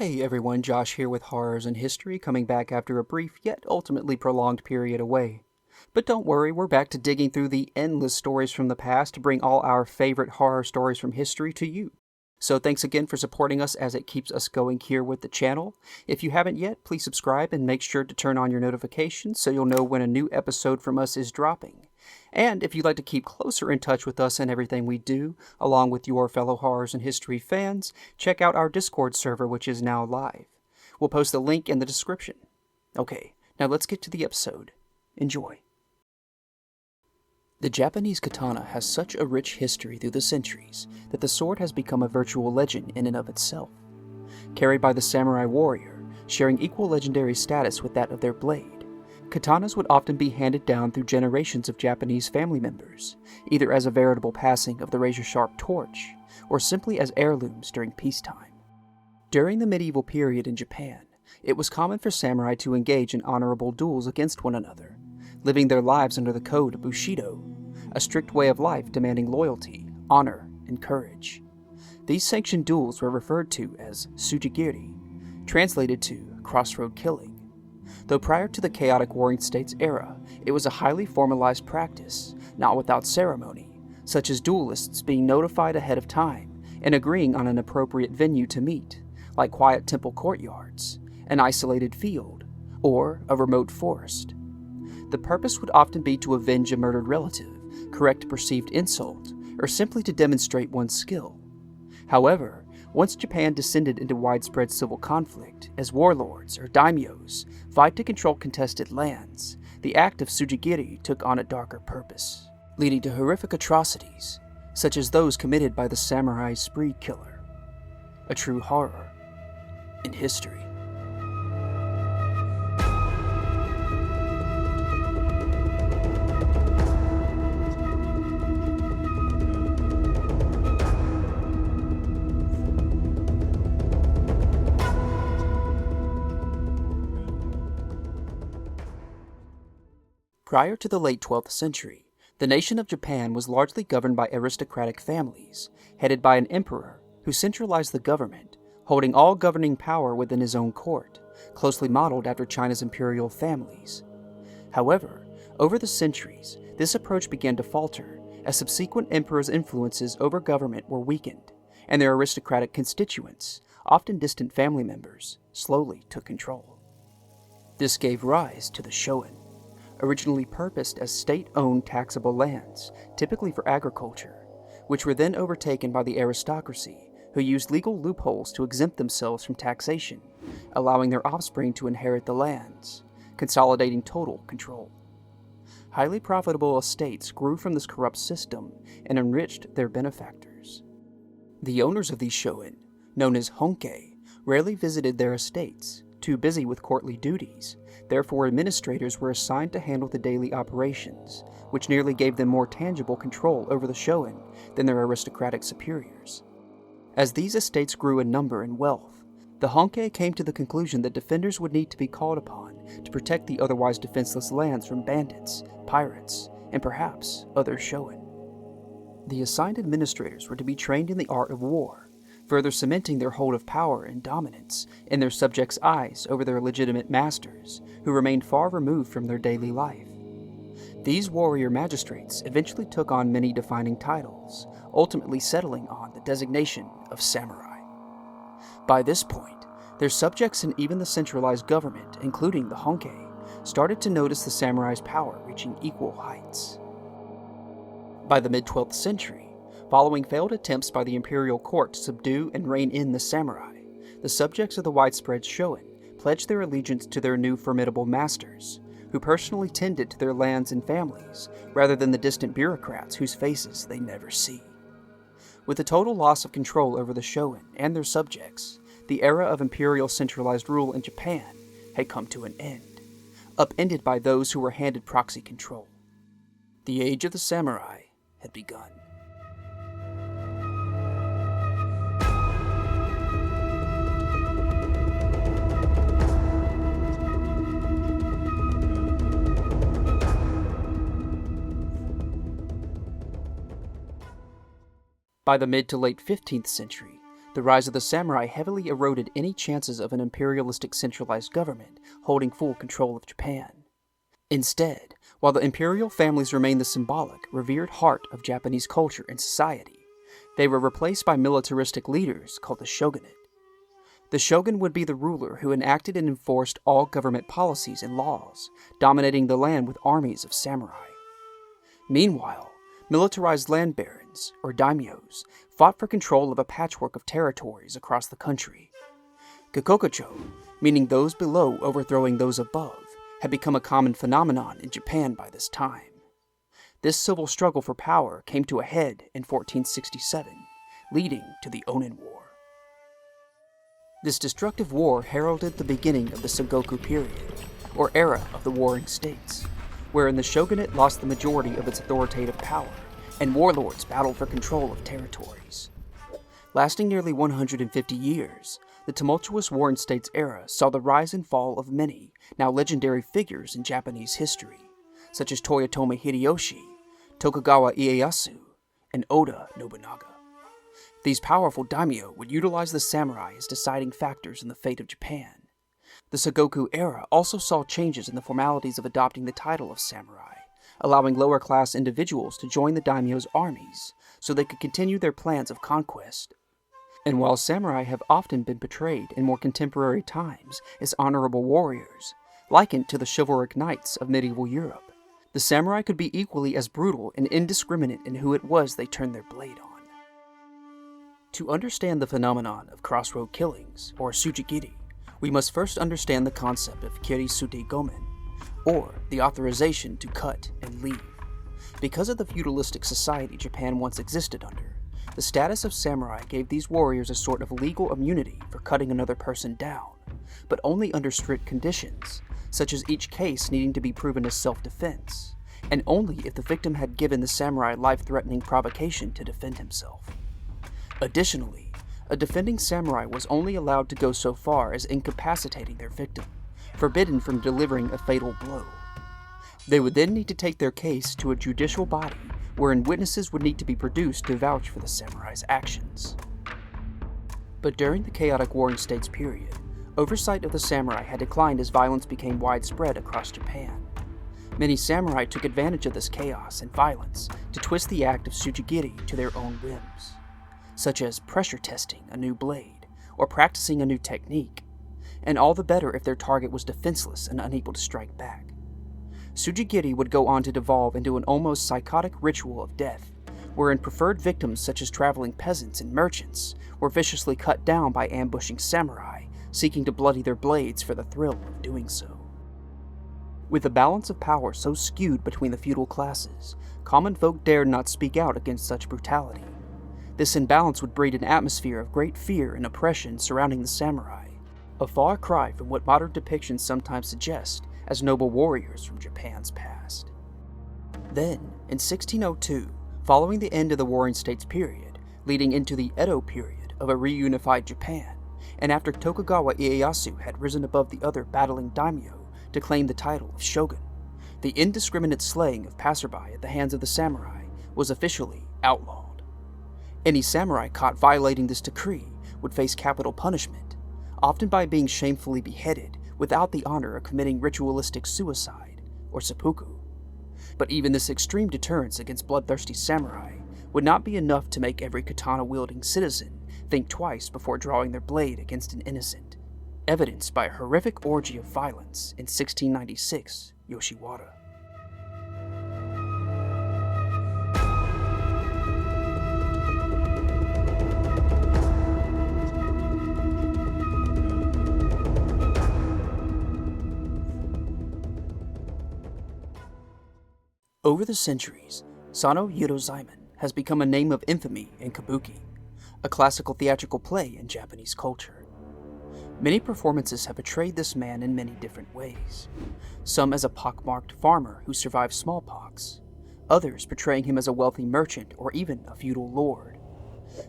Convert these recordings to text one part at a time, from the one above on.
Hey everyone, Josh here with Horrors and History, coming back after a brief yet ultimately prolonged period away. But don't worry, we're back to digging through the endless stories from the past to bring all our favorite horror stories from history to you. So thanks again for supporting us as it keeps us going here with the channel. If you haven't yet, please subscribe and make sure to turn on your notifications so you'll know when a new episode from us is dropping. And if you'd like to keep closer in touch with us and everything we do, along with your fellow Horrors and History fans, check out our Discord server, which is now live. We'll post the link in the description. Okay, now let's get to the episode. Enjoy. The Japanese katana has such a rich history through the centuries that the sword has become a virtual legend in and of itself. Carried by the samurai warrior, sharing equal legendary status with that of their blade, katanas would often be handed down through generations of Japanese family members, either as a veritable passing of the razor-sharp torch, or simply as heirlooms during peacetime. During the medieval period in Japan, it was common for samurai to engage in honorable duels against one another, living their lives under the code of Bushido, a strict way of life demanding loyalty, honor, and courage. These sanctioned duels were referred to as Tsujigiri, translated to crossroad killing. Though prior to the chaotic warring states era, it was a highly formalized practice, not without ceremony, such as duelists being notified ahead of time and agreeing on an appropriate venue to meet, like quiet temple courtyards, an isolated field, or a remote forest. The purpose would often be to avenge a murdered relative, correct a perceived insult, or simply to demonstrate one's skill. However, once Japan descended into widespread civil conflict, as warlords or daimyos vied to control contested lands, the act of Tsujigiri took on a darker purpose, leading to horrific atrocities, such as those committed by the samurai spree killer. A true horror in history. Prior to the late 12th century, the nation of Japan was largely governed by aristocratic families, headed by an emperor who centralized the government, holding all governing power within his own court, closely modeled after China's imperial families. However, over the centuries, this approach began to falter as subsequent emperors' influences over government were weakened, and their aristocratic constituents, often distant family members, slowly took control. This gave rise to the Shogun, originally purposed as state-owned taxable lands, typically for agriculture, which were then overtaken by the aristocracy, who used legal loopholes to exempt themselves from taxation, allowing their offspring to inherit the lands, consolidating total control. Highly profitable estates grew from this corrupt system and enriched their benefactors. The owners of these shogun, known as honke, rarely visited their estates, too busy with courtly duties. Therefore, administrators were assigned to handle the daily operations, which nearly gave them more tangible control over the shogun than their aristocratic superiors. As these estates grew in number and wealth, the honke came to the conclusion that defenders would need to be called upon to protect the otherwise defenseless lands from bandits, pirates, and perhaps other shogun. The assigned administrators were to be trained in the art of war, further cementing their hold of power and dominance in their subjects' eyes over their legitimate masters, who remained far removed from their daily life. These warrior magistrates eventually took on many defining titles, ultimately settling on the designation of samurai. By this point, their subjects and even the centralized government, including the honke, started to notice the samurai's power reaching equal heights. By the mid-12th century, following failed attempts by the imperial court to subdue and rein in the samurai, the subjects of the widespread shogun pledged their allegiance to their new formidable masters, who personally tended to their lands and families, rather than the distant bureaucrats whose faces they never see. With the total loss of control over the shogun and their subjects, the era of imperial centralized rule in Japan had come to an end, upended by those who were handed proxy control. The age of the samurai had begun. By the mid to late 15th century, The rise of the samurai heavily eroded any chances of an imperialistic centralized government holding full control of Japan. Instead, while the imperial families remained the symbolic, revered heart of Japanese culture and society, they were replaced by militaristic leaders called the shogunate. The shogun would be the ruler who enacted and enforced all government policies and laws, dominating the land with armies of samurai. Meanwhile, militarized land barons, or daimyos, fought for control of a patchwork of territories across the country. Gakokucho, meaning those below overthrowing those above, had become a common phenomenon in Japan by this time. This civil struggle for power came to a head in 1467, leading to the Onin War. This destructive war heralded the beginning of the Sengoku period, or era of the warring states, wherein the shogunate lost the majority of its authoritative power, and warlords battled for control of territories. Lasting nearly 150 years, the tumultuous warring states era saw the rise and fall of many, now legendary figures in Japanese history, such as Toyotomi Hideyoshi, Tokugawa Ieyasu, and Oda Nobunaga. These powerful daimyo would utilize the samurai as deciding factors in the fate of Japan. The Sengoku era also saw changes in the formalities of adopting the title of samurai, allowing lower-class individuals to join the daimyo's armies so they could continue their plans of conquest. And while samurai have often been portrayed in more contemporary times as honorable warriors, likened to the chivalric knights of medieval Europe, the samurai could be equally as brutal and indiscriminate in who it was they turned their blade on. To understand the phenomenon of crossroad killings, or Tsujigiri, we must first understand the concept of kirisute gomen, or the authorization to cut and leave. Because of the feudalistic society Japan once existed under, the status of samurai gave these warriors a sort of legal immunity for cutting another person down, but only under strict conditions, such as each case needing to be proven as self-defense, and only if the victim had given the samurai life-threatening provocation to defend himself. Additionally, a defending samurai was only allowed to go so far as incapacitating their victim, forbidden from delivering a fatal blow. They would then need to take their case to a judicial body, wherein witnesses would need to be produced to vouch for the samurai's actions. But during the chaotic warring states period, oversight of the samurai had declined as violence became widespread across Japan. Many samurai took advantage of this chaos and violence to twist the act of Tsujigiri to their own whims, such as pressure testing a new blade or practicing a new technique, and all the better if their target was defenseless and unable to strike back. Tsujigiri would go on to devolve into an almost psychotic ritual of death, wherein preferred victims such as traveling peasants and merchants were viciously cut down by ambushing samurai, seeking to bloody their blades for the thrill of doing so. With the balance of power so skewed between the feudal classes, common folk dared not speak out against such brutality. This imbalance would breed an atmosphere of great fear and oppression surrounding the samurai, a far cry from what modern depictions sometimes suggest as noble warriors from Japan's past. Then, in 1602, following the end of the Warring States period, leading into the Edo period of a reunified Japan, and after Tokugawa Ieyasu had risen above the other battling daimyo to claim the title of shogun, the indiscriminate slaying of passerby at the hands of the samurai was officially outlawed. Any samurai caught violating this decree would face capital punishment, often by being shamefully beheaded without the honor of committing ritualistic suicide, or seppuku. But even this extreme deterrence against bloodthirsty samurai would not be enough to make every katana-wielding citizen think twice before drawing their blade against an innocent, evidenced by a horrific orgy of violence in 1696 Yoshiwara. Over the centuries, Sano Yurozaiman has become a name of infamy in kabuki, a classical theatrical play in Japanese culture. Many performances have portrayed this man in many different ways, some as a pockmarked farmer who survived smallpox, others portraying him as a wealthy merchant or even a feudal lord.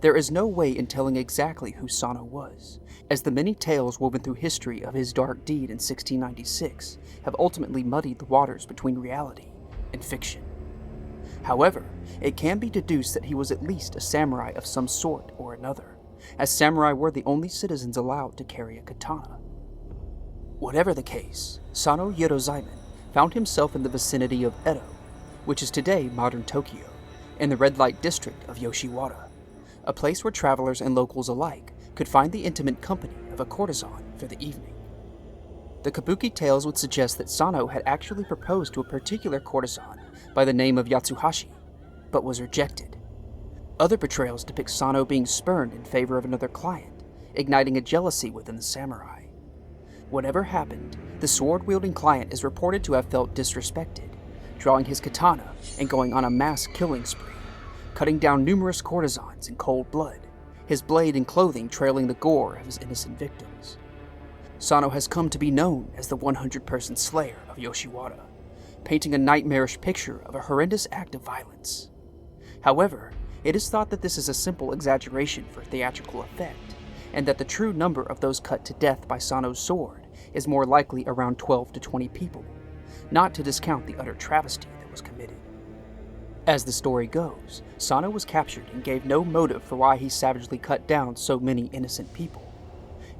There is no way in telling exactly who Sano was, as the many tales woven through history of his dark deed in 1696 have ultimately muddied the waters between reality and fiction. However, it can be deduced that he was at least a samurai of some sort or another, as samurai were the only citizens allowed to carry a katana. Whatever the case, Sano Yorozaimon found himself in the vicinity of Edo, which is today modern Tokyo, in the red light district of Yoshiwara, a place where travelers and locals alike could find the intimate company of a courtesan for the evening. The kabuki tales would suggest that Sano had actually proposed to a particular courtesan by the name of Yatsuhashi, but was rejected. Other portrayals depict Sano being spurned in favor of another client, igniting a jealousy within the samurai. Whatever happened, the sword-wielding client is reported to have felt disrespected, drawing his katana and going on a mass killing spree, cutting down numerous courtesans in cold blood, his blade and clothing trailing the gore of his innocent victims. Sano has come to be known as the 100-person slayer of Yoshiwara, painting a nightmarish picture of a horrendous act of violence. However, it is thought that this is a simple exaggeration for theatrical effect, and that the true number of those cut to death by Sano's sword is more likely around 12 to 20 people, not to discount the utter travesty that was committed. As the story goes, Sano was captured and gave no motive for why he savagely cut down so many innocent people.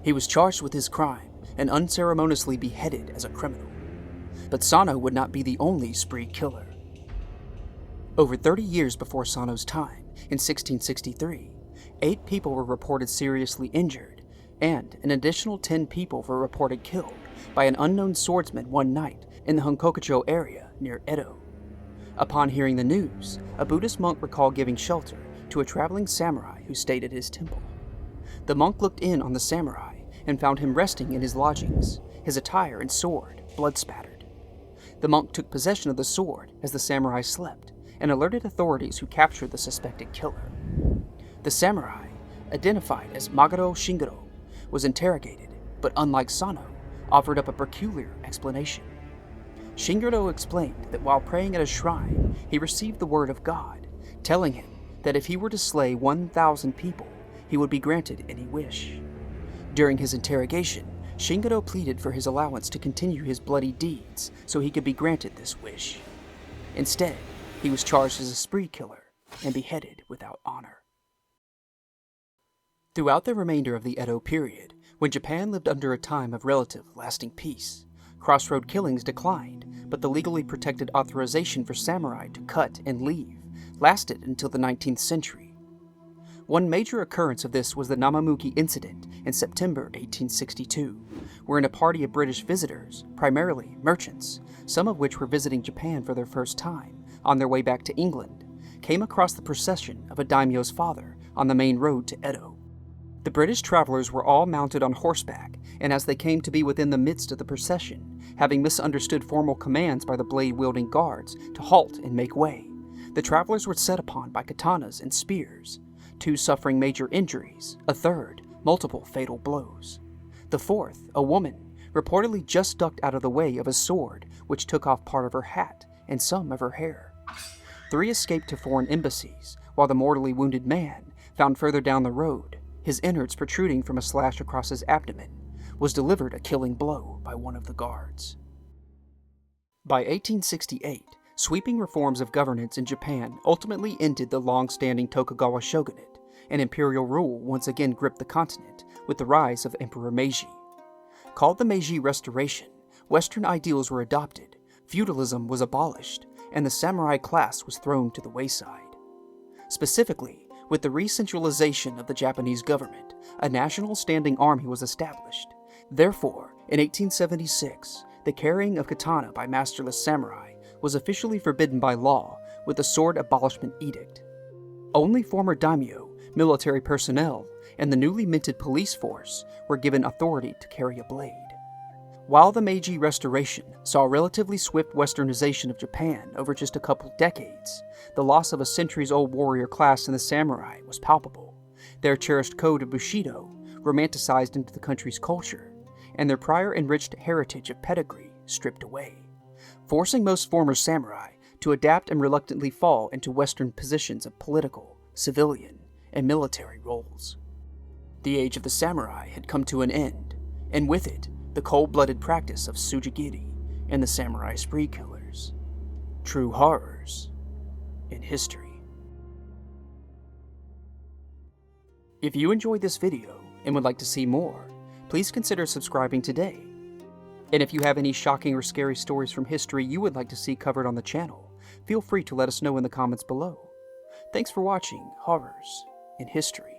He was charged with his crime and unceremoniously beheaded as a criminal. But Sano would not be the only spree killer. Over 30 years before Sano's time, in 1663, 8 people were reported seriously injured, and an additional 10 people were reported killed by an unknown swordsman one night in the Honkokucho area near Edo. Upon hearing the news, a Buddhist monk recalled giving shelter to a traveling samurai who stayed at his temple. The monk looked in on the samurai and found him resting in his lodgings, his attire and sword blood-spattered. The monk took possession of the sword as the samurai slept and alerted authorities who captured the suspected killer. The samurai, identified as Maguro Shingiro, was interrogated, but unlike Sano, offered up a peculiar explanation. Shingiro explained that while praying at a shrine, he received the word of God, telling him that if he were to slay 1,000 people, he would be granted any wish. During his interrogation, Shingiro pleaded for his allowance to continue his bloody deeds so he could be granted this wish. Instead, he was charged as a spree killer and beheaded without honor. Throughout the remainder of the Edo period, when Japan lived under a time of relative lasting peace, crossroad killings declined, but the legally protected authorization for samurai to cut and leave lasted until the 19th century. One major occurrence of this was the Namamuki incident in September 1862, wherein a party of British visitors, primarily merchants, some of which were visiting Japan for their first time, on their way back to England, came across the procession of a daimyo's father on the main road to Edo. The British travelers were all mounted on horseback, and as they came to be within the midst of the procession, having misunderstood formal commands by the blade-wielding guards to halt and make way, the travelers were set upon by katanas and spears, 2 suffering major injuries, a third, multiple fatal blows. The fourth, a woman, reportedly just ducked out of the way of a sword which took off part of her hat and some of her hair. 3 escaped to foreign embassies, while the mortally wounded man, found further down the road, his innards protruding from a slash across his abdomen, was delivered a killing blow by one of the guards. By 1868, sweeping reforms of governance in Japan ultimately ended the long-standing Tokugawa shogunate, and imperial rule once again gripped the continent with the rise of Emperor Meiji. Called the Meiji Restoration, Western ideals were adopted, feudalism was abolished, and the samurai class was thrown to the wayside. Specifically, with the re-centralization of the Japanese government, a national standing army was established. Therefore, in 1876, the carrying of katana by masterless samurai was officially forbidden by law with a sword abolishment edict. Only former daimyo, military personnel, and the newly minted police force were given authority to carry a blade. While the Meiji Restoration saw relatively swift westernization of Japan over just a couple decades, the loss of a centuries-old warrior class in the samurai was palpable, their cherished code of Bushido romanticized into the country's culture, and their prior enriched heritage of pedigree stripped away, forcing most former samurai to adapt and reluctantly fall into Western positions of political, civilian, and military roles. The age of the samurai had come to an end, and with it, the cold-blooded practice of Tsujigiri and the samurai spree killers. True horrors in history. If you enjoyed this video and would like to see more, please consider subscribing today. And if you have any shocking or scary stories from history you would like to see covered on the channel, feel free to let us know in the comments below. Thanks for watching Horrors in History.